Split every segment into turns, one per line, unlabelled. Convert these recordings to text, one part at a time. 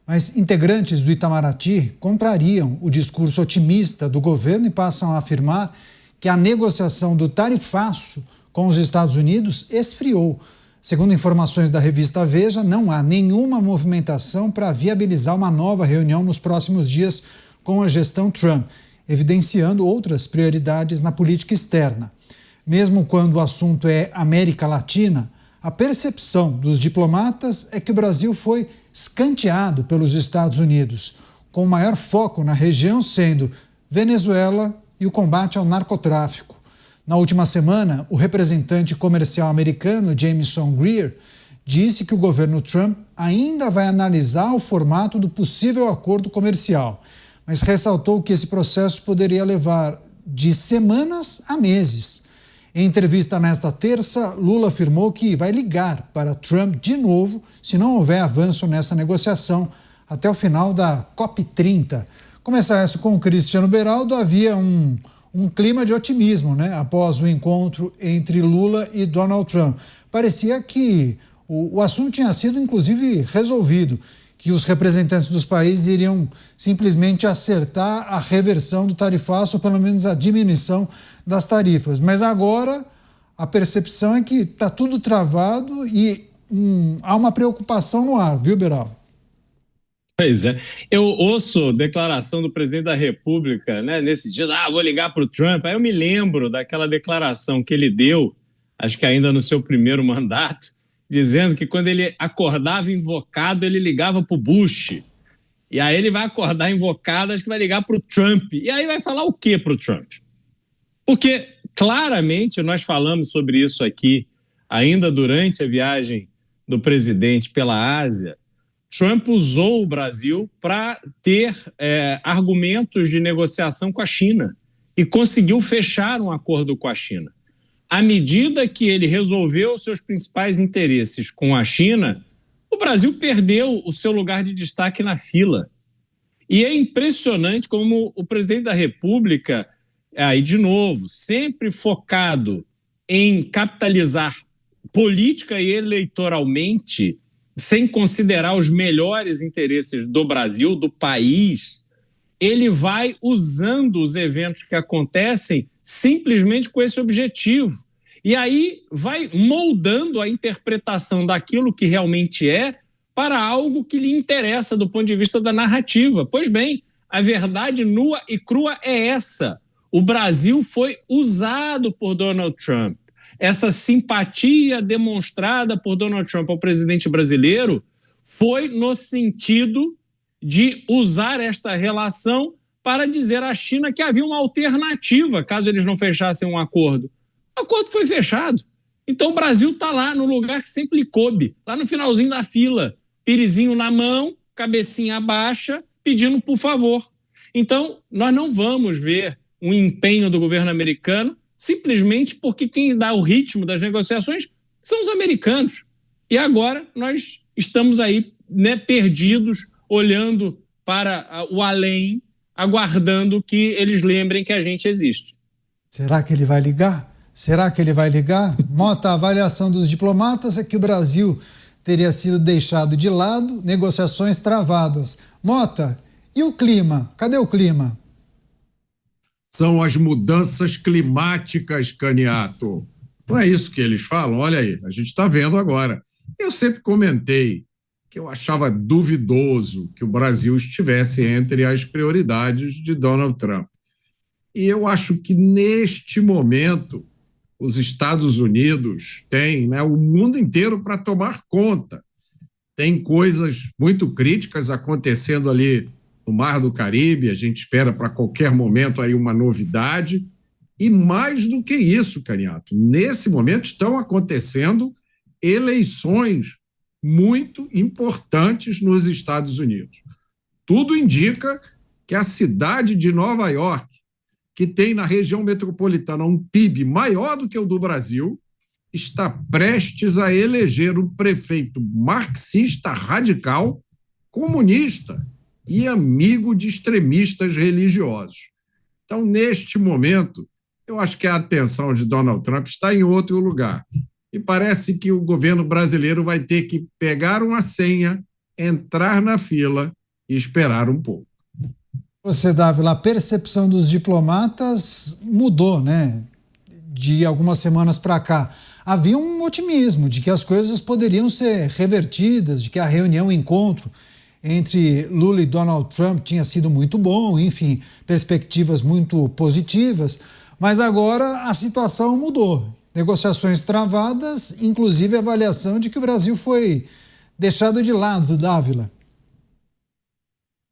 Mas integrantes do Itamaraty contrariam o discurso otimista do governo e passam a afirmar que a negociação do tarifaço com os Estados Unidos esfriou. Segundo informações da revista Veja, não há nenhuma movimentação para viabilizar uma nova reunião nos próximos dias com a gestão Trump, evidenciando outras prioridades na política externa. Mesmo quando o assunto é América Latina, a percepção dos diplomatas é que o Brasil foi escanteado pelos Estados Unidos, com o maior foco na região sendo Venezuela e o combate ao narcotráfico. Na última semana, o representante comercial americano Jameson Greer disse que o governo Trump ainda vai analisar o formato do possível acordo comercial, mas ressaltou que esse processo poderia levar de semanas a meses. Em entrevista nesta terça, Lula afirmou que vai ligar para Trump de novo se não houver avanço nessa negociação até o final da COP30. Começar isso com o Cristiano Beraldo, havia um clima de otimismo, né? Após o encontro entre Lula e Donald Trump. Parecia que o assunto tinha sido, inclusive, resolvido, que os representantes dos países iriam simplesmente acertar a reversão do tarifaço, ou pelo menos a diminuição das tarifas. Mas agora a percepção é que está tudo travado e há uma preocupação no ar, viu, Beraldo?
Pois é. Eu ouço declaração do presidente da República, né, nesse dia, vou ligar para o Trump. Aí eu me lembro daquela declaração que ele deu, acho que ainda no seu primeiro mandato, dizendo que quando ele acordava invocado, ele ligava para o Bush. E aí ele vai acordar invocado, acho que vai ligar para o Trump. E aí vai falar o quê para o Trump? Porque, claramente, nós falamos sobre isso aqui, ainda durante a viagem do presidente pela Ásia. Trump usou o Brasil para ter argumentos de negociação com a China e conseguiu fechar um acordo com a China. À medida que ele resolveu seus principais interesses com a China, o Brasil perdeu o seu lugar de destaque na fila. E é impressionante como o presidente da República, aí de novo, sempre focado em capitalizar política e eleitoralmente, sem considerar os melhores interesses do Brasil, do país, ele vai usando os eventos que acontecem simplesmente com esse objetivo. E aí vai moldando a interpretação daquilo que realmente é para algo que lhe interessa do ponto de vista da narrativa. Pois bem, a verdade nua e crua é essa. O Brasil foi usado por Donald Trump. Essa simpatia demonstrada por Donald Trump ao presidente brasileiro foi no sentido de usar esta relação para dizer à China que havia uma alternativa caso eles não fechassem um acordo. O acordo foi fechado. Então o Brasil está lá no lugar que sempre lhe coube, lá no finalzinho da fila, pirizinho na mão, cabecinha baixa, pedindo por favor. Então nós não vamos ver um empenho do governo americano simplesmente porque quem dá o ritmo das negociações são os americanos. E agora nós estamos aí, né, perdidos, olhando para o além, aguardando que eles lembrem que a gente existe.
Será que ele vai ligar? Será que ele vai ligar? Mota, a avaliação dos diplomatas é que o Brasil teria sido deixado de lado, negociações travadas. Mota, e o clima? Cadê o clima?
São as mudanças climáticas, Caniato. Não é isso que eles falam? Olha aí, a gente está vendo agora. Eu sempre comentei que eu achava duvidoso que o Brasil estivesse entre as prioridades de Donald Trump. E eu acho que, neste momento, os Estados Unidos têm, né, o mundo inteiro para tomar conta. Tem coisas muito críticas acontecendo ali no Mar do Caribe, a gente espera para qualquer momento aí uma novidade, e mais do que isso, Caniato, nesse momento estão acontecendo eleições muito importantes nos Estados Unidos. Tudo indica que a cidade de Nova York, que tem na região metropolitana um PIB maior do que o do Brasil, está prestes a eleger um prefeito marxista radical, comunista e amigo de extremistas religiosos. Então, neste momento, eu acho que a atenção de Donald Trump está em outro lugar. E parece que o governo brasileiro vai ter que pegar uma senha, entrar na fila e esperar um pouco.
Você, Dávila, a percepção dos diplomatas mudou, né? De algumas semanas para cá. Havia um otimismo de que as coisas poderiam ser revertidas, de que a reunião, o encontro entre Lula e Donald Trump tinha sido muito bom, enfim, perspectivas muito positivas, mas agora a situação mudou. Negociações travadas, inclusive a avaliação de que o Brasil foi deixado de lado, Dávila.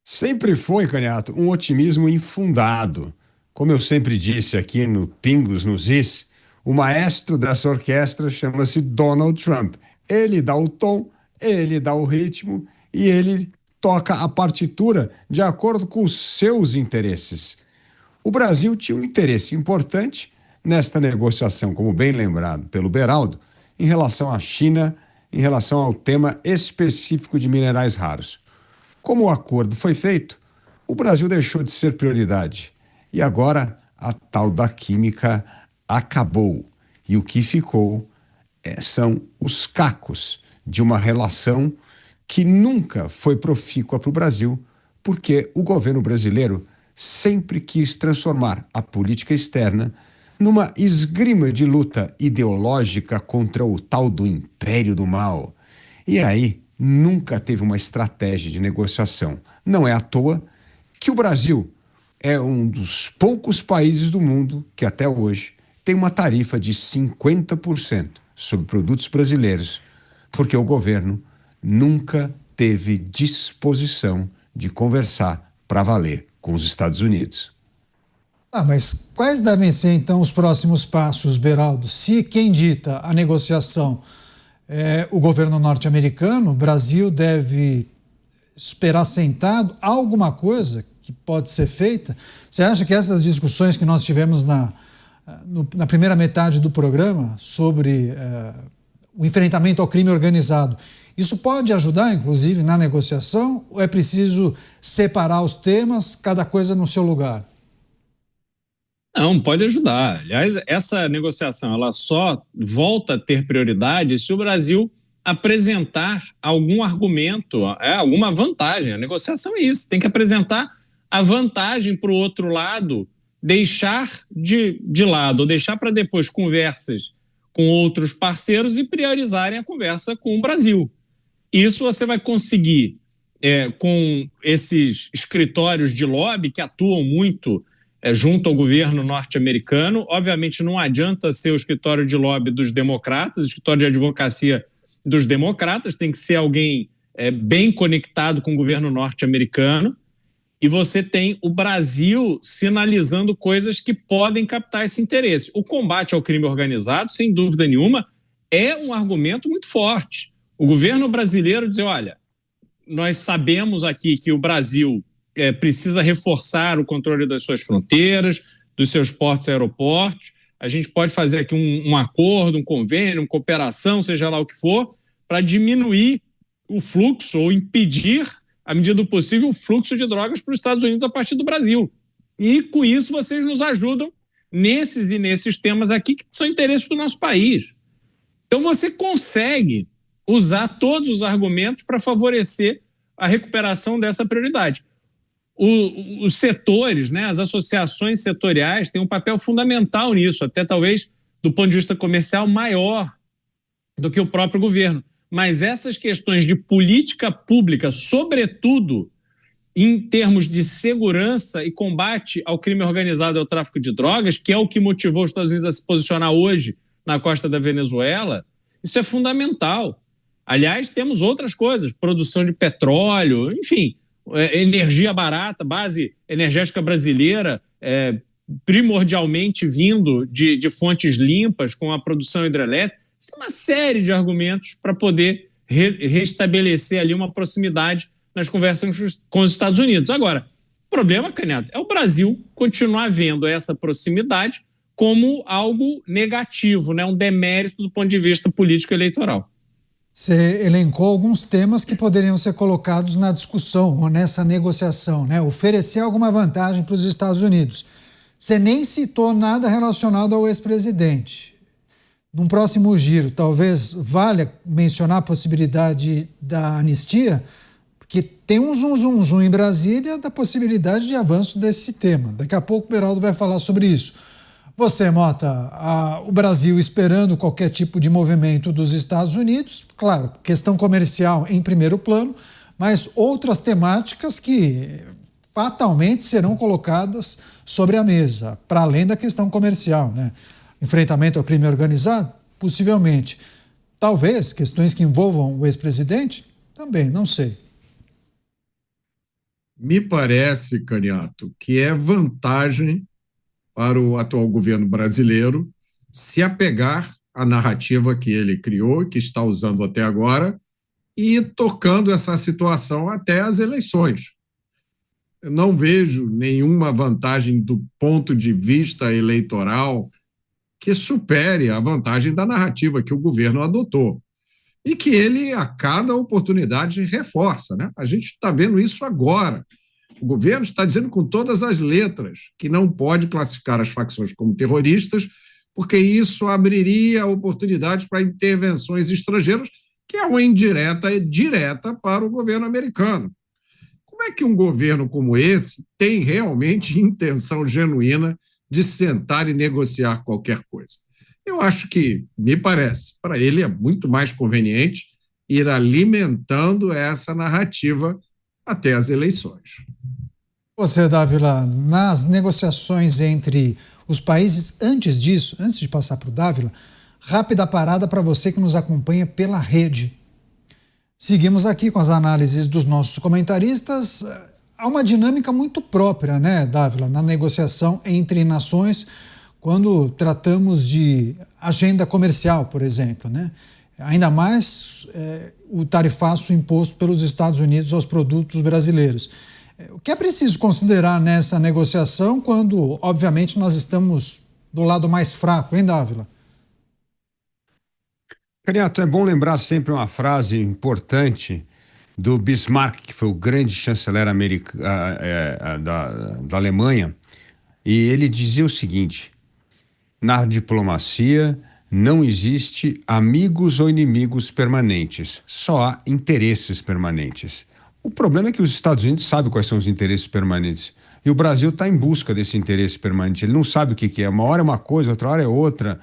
Sempre foi, Canhato, um otimismo infundado. Como eu sempre disse aqui no Pingos nos Is, o maestro dessa orquestra chama-se Donald Trump. Ele dá o tom, ele dá o ritmo e ele toca a partitura de acordo com os seus interesses. O Brasil tinha um interesse importante nesta negociação, como bem lembrado pelo Beraldo, em relação à China, em relação ao tema específico de minerais raros. Como o acordo foi feito, o Brasil deixou de ser prioridade e agora a tal da química acabou. E o que ficou são os cacos de uma relação que nunca foi profícua para o Brasil, porque o governo brasileiro sempre quis transformar a política externa numa esgrima de luta ideológica contra o tal do império do mal. E aí nunca teve uma estratégia de negociação. Não é à toa que o Brasil é um dos poucos países do mundo que até hoje tem uma tarifa de 50% sobre produtos brasileiros, porque o governo nunca teve disposição de conversar para valer com os Estados Unidos.
Mas quais devem ser, então, os próximos passos, Beraldo? Se quem dita a negociação é o governo norte-americano, o Brasil deve esperar sentado. Há alguma coisa que pode ser feita? Você acha que essas discussões que nós tivemos na primeira metade do programa sobre o enfrentamento ao crime organizado, isso pode ajudar, inclusive, na negociação? Ou é preciso separar os temas, cada coisa no seu lugar?
Não, pode ajudar. Aliás, essa negociação ela só volta a ter prioridade se o Brasil apresentar algum argumento, alguma vantagem. A negociação é isso, tem que apresentar a vantagem para o outro lado, deixar de lado, ou deixar para depois conversas com outros parceiros e priorizarem a conversa com o Brasil. Isso você vai conseguir com esses escritórios de lobby que atuam muito junto ao governo norte-americano. Obviamente não adianta ser o escritório de lobby dos democratas, o escritório de advocacia dos democratas, tem que ser alguém bem conectado com o governo norte-americano, e você tem o Brasil sinalizando coisas que podem captar esse interesse. O combate ao crime organizado, sem dúvida nenhuma, é um argumento muito forte. O governo brasileiro diz, olha, nós sabemos aqui que o Brasil precisa reforçar o controle das suas fronteiras, dos seus portos e aeroportos. A gente pode fazer aqui um acordo, um convênio, uma cooperação, seja lá o que for, para diminuir o fluxo ou impedir, à medida do possível, o fluxo de drogas para os Estados Unidos a partir do Brasil. E, com isso, vocês nos ajudam nesses temas aqui que são interesses do nosso país. Então, você consegue usar todos os argumentos para favorecer a recuperação dessa prioridade. Os setores, né, as associações setoriais têm um papel fundamental nisso, até talvez do ponto de vista comercial maior do que o próprio governo. Mas essas questões de política pública, sobretudo em termos de segurança e combate ao crime organizado e ao tráfico de drogas, que é o que motivou os Estados Unidos a se posicionar hoje na costa da Venezuela, isso é fundamental. Aliás, temos outras coisas, produção de petróleo, enfim, energia barata, base energética brasileira, primordialmente vindo de fontes limpas, com a produção hidrelétrica. Isso é uma série de argumentos para poder restabelecer ali uma proximidade nas conversas com os Estados Unidos. Agora, o problema, Canhato, é o Brasil continuar vendo essa proximidade como algo negativo, né? Um demérito do ponto de vista político-eleitoral.
Você elencou alguns temas que poderiam ser colocados na discussão ou nessa negociação, né? Oferecer alguma vantagem para os Estados Unidos. Você nem citou nada relacionado ao ex-presidente. Num próximo giro, talvez valha mencionar a possibilidade da anistia, porque que tem um zum em Brasília da possibilidade de avanço desse tema. Daqui a pouco o Beraldo vai falar sobre isso. Você, Mota, o Brasil esperando qualquer tipo de movimento dos Estados Unidos, claro, questão comercial em primeiro plano, mas outras temáticas que fatalmente serão colocadas sobre a mesa, para além da questão comercial, né? Enfrentamento ao crime organizado, possivelmente. Talvez questões que envolvam o ex-presidente, também, não sei.
Me parece, Caniato, que é vantagem para o atual governo brasileiro se apegar à narrativa que ele criou, que está usando até agora, e tocando essa situação até as eleições. Eu não vejo nenhuma vantagem do ponto de vista eleitoral que supere a vantagem da narrativa que o governo adotou e que ele, a cada oportunidade, reforça, né? A gente está vendo isso agora. O governo está dizendo com todas as letras que não pode classificar as facções como terroristas, porque isso abriria oportunidades para intervenções estrangeiras, que é uma indireta e direta para o governo americano. Como é que um governo como esse tem realmente intenção genuína de sentar e negociar qualquer coisa? Eu acho que, me parece, para ele é muito mais conveniente ir alimentando essa narrativa até as eleições.
Você, Dávila, nas negociações entre os países, antes disso, antes de passar para o Dávila, rápida parada para você que nos acompanha pela rede. Seguimos aqui com as análises dos nossos comentaristas. Há uma dinâmica muito própria, né, Dávila, na negociação entre nações, quando tratamos de agenda comercial, por exemplo, né? Ainda mais o tarifaço imposto pelos Estados Unidos aos produtos brasileiros. O que é preciso considerar nessa negociação quando, obviamente, nós estamos do lado mais fraco, hein, Dávila?
Caniato, é bom lembrar sempre uma frase importante do Bismarck, que foi o grande chanceler da Alemanha, e ele dizia o seguinte: na diplomacia não existe amigos ou inimigos permanentes, só há interesses permanentes. O problema é que os Estados Unidos sabem quais são os interesses permanentes. E o Brasil está em busca desse interesse permanente. Ele não sabe o que é. Uma hora é uma coisa, outra hora é outra.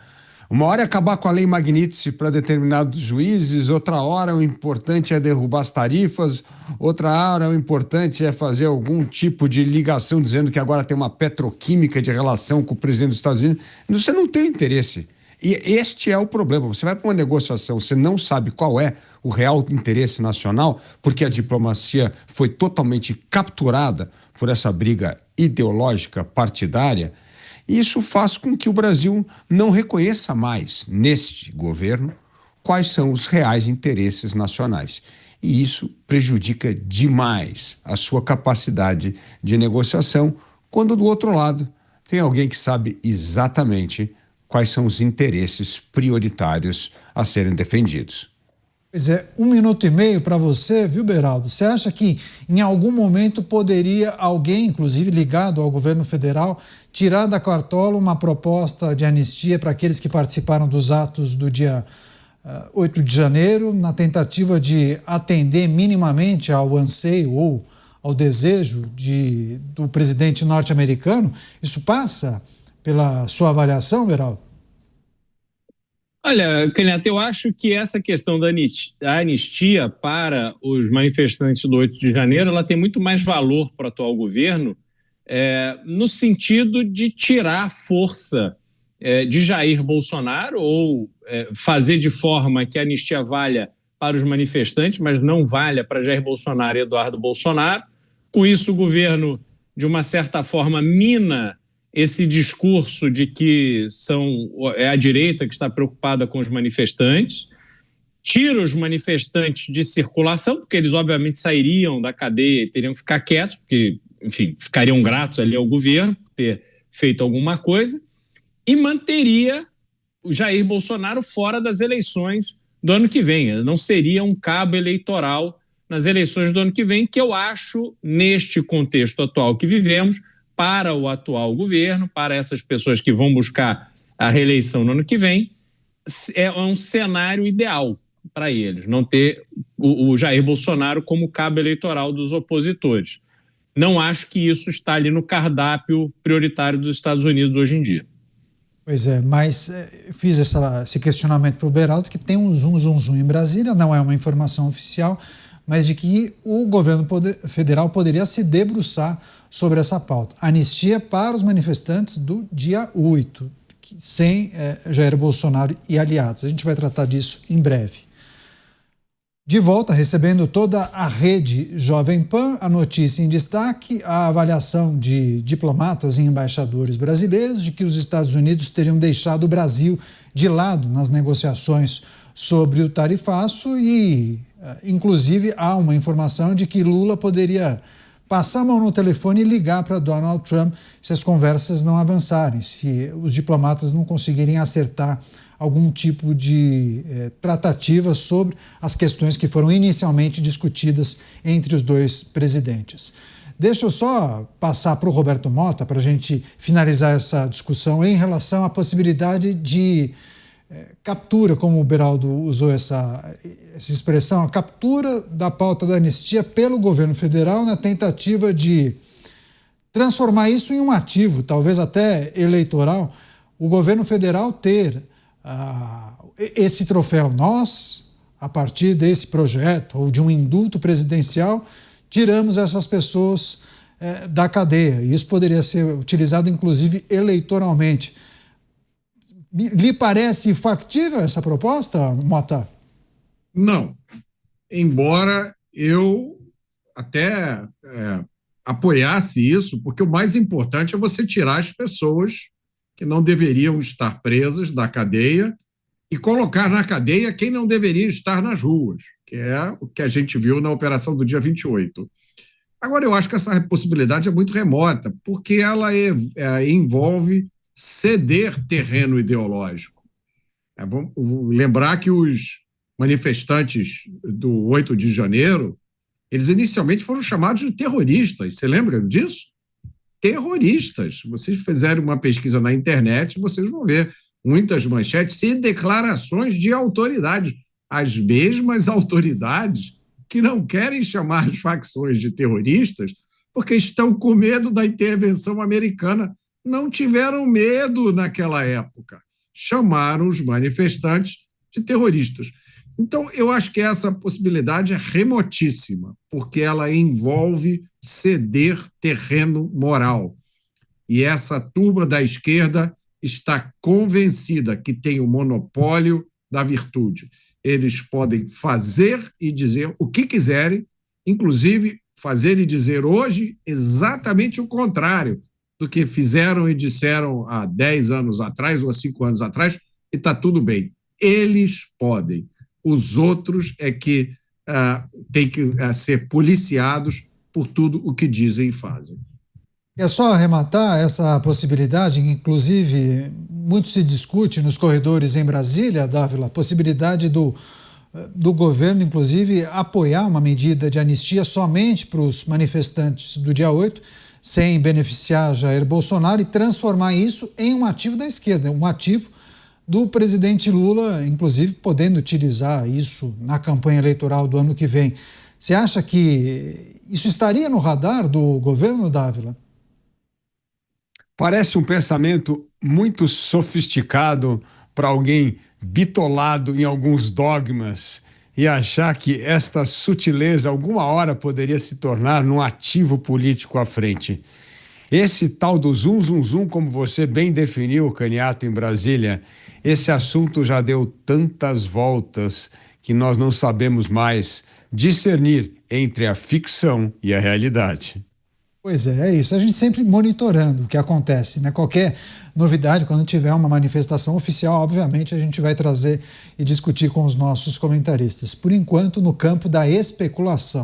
Uma hora é acabar com a lei Magnitsky para determinados juízes, outra hora o importante é derrubar as tarifas, outra hora o importante é fazer algum tipo de ligação dizendo que agora tem uma petroquímica de relação com o presidente dos Estados Unidos. Você não tem interesse. E este é o problema. Você vai para uma negociação, você não sabe qual é o real interesse nacional, porque a diplomacia foi totalmente capturada por essa briga ideológica partidária. E isso faz com que o Brasil não reconheça mais, neste governo, quais são os reais interesses nacionais. E isso prejudica demais a sua capacidade de negociação, quando do outro lado tem alguém que sabe exatamente quais são os interesses prioritários a serem defendidos.
Pois é, 1 minuto e meio para você, viu, Beraldo? Você acha que em algum momento poderia alguém, inclusive ligado ao governo federal, tirar da cartola uma proposta de anistia para aqueles que participaram dos atos do dia 8 de janeiro, na tentativa de atender minimamente ao anseio ou ao desejo do presidente norte-americano? Isso passa pela sua avaliação, Beraldo?
Olha, Caniato, eu acho que essa questão da anistia para os manifestantes do 8 de janeiro, ela tem muito mais valor para o atual governo, no sentido de tirar a força de Jair Bolsonaro ou fazer de forma que a anistia valha para os manifestantes, mas não valha para Jair Bolsonaro e Eduardo Bolsonaro. Com isso, o governo, de uma certa forma, mina esse discurso de que é a direita que está preocupada com os manifestantes, tira os manifestantes de circulação, porque eles obviamente sairiam da cadeia e teriam que ficar quietos, porque, enfim, ficariam gratos ali ao governo por ter feito alguma coisa, e manteria o Jair Bolsonaro fora das eleições do ano que vem. Não seria um cabo eleitoral nas eleições do ano que vem, que eu acho, neste contexto atual que vivemos, para o atual governo, para essas pessoas que vão buscar a reeleição no ano que vem, é um cenário ideal. para eles, não ter o Jair Bolsonaro como cabo eleitoral dos opositores. Não acho que isso está ali no cardápio prioritário dos Estados Unidos hoje em dia.
Pois é, mas fiz esse questionamento para o Beraldo, porque tem um zum em Brasília, não é uma informação oficial, mas de que o governo federal poderia se debruçar sobre essa pauta. Anistia para os manifestantes do dia 8, sem Jair Bolsonaro e aliados. A gente vai tratar disso em breve. De volta, recebendo toda a rede Jovem Pan, a notícia em destaque, a avaliação de diplomatas e embaixadores brasileiros de que os Estados Unidos teriam deixado o Brasil de lado nas negociações sobre o tarifaço e, inclusive, há uma informação de que Lula poderia passar a mão no telefone e ligar para Donald Trump se as conversas não avançarem, se os diplomatas não conseguirem acertar algum tipo de tratativa sobre as questões que foram inicialmente discutidas entre os dois presidentes. Deixa eu só passar para o Roberto Mota para a gente finalizar essa discussão em relação à possibilidade de captura, como o Beraldo usou essa expressão, a captura da pauta da anistia pelo governo federal na tentativa de transformar isso em um ativo, talvez até eleitoral, o governo federal ter esse troféu. Nós, a partir desse projeto ou de um indulto presidencial, tiramos essas pessoas da cadeia. Isso poderia ser utilizado, inclusive, eleitoralmente. Lhe parece factível essa proposta, Mota?
Não. Embora eu até apoiasse isso, porque o mais importante é você tirar as pessoas que não deveriam estar presas da cadeia e colocar na cadeia quem não deveria estar nas ruas, que é o que a gente viu na operação do dia 28. Agora, eu acho que essa possibilidade é muito remota, porque ela envolve ceder terreno ideológico. Vamos lembrar que os manifestantes do 8 de janeiro, eles inicialmente foram chamados de terroristas. Você lembra disso? Terroristas. Vocês fizerem uma pesquisa na internet, vocês vão ver muitas manchetes e declarações de autoridade. As mesmas autoridades que não querem chamar as facções de terroristas porque estão com medo da intervenção americana. Não tiveram medo naquela época. Chamaram os manifestantes de terroristas. Então, eu acho que essa possibilidade é remotíssima, porque ela envolve ceder terreno moral. E essa turma da esquerda está convencida que tem o monopólio da virtude. Eles podem fazer e dizer o que quiserem, inclusive fazer e dizer hoje exatamente o contrário do que fizeram e disseram há 10 anos atrás ou há 5 anos atrás, e está tudo bem. Eles podem. Os outros é que têm que ser policiados por tudo o que dizem e fazem.
É só arrematar essa possibilidade, inclusive muito se discute nos corredores em Brasília, Dávila, a possibilidade do governo, inclusive, apoiar uma medida de anistia somente para os manifestantes do dia 8, sem beneficiar Jair Bolsonaro, e transformar isso em um ativo da esquerda, um ativo do presidente Lula, inclusive podendo utilizar isso na campanha eleitoral do ano que vem. Você acha que isso estaria no radar do governo, Dávila?
Parece um pensamento muito sofisticado para alguém bitolado em alguns dogmas e achar que esta sutileza alguma hora poderia se tornar num ativo político à frente. Esse tal do zum, como você bem definiu, Caniato, em Brasília, esse assunto já deu tantas voltas que nós não sabemos mais discernir entre a ficção e a realidade.
Pois é isso. A gente sempre monitorando o que acontece, né? Qualquer novidade, quando tiver uma manifestação oficial, obviamente a gente vai trazer e discutir com os nossos comentaristas. Por enquanto, no campo da especulação.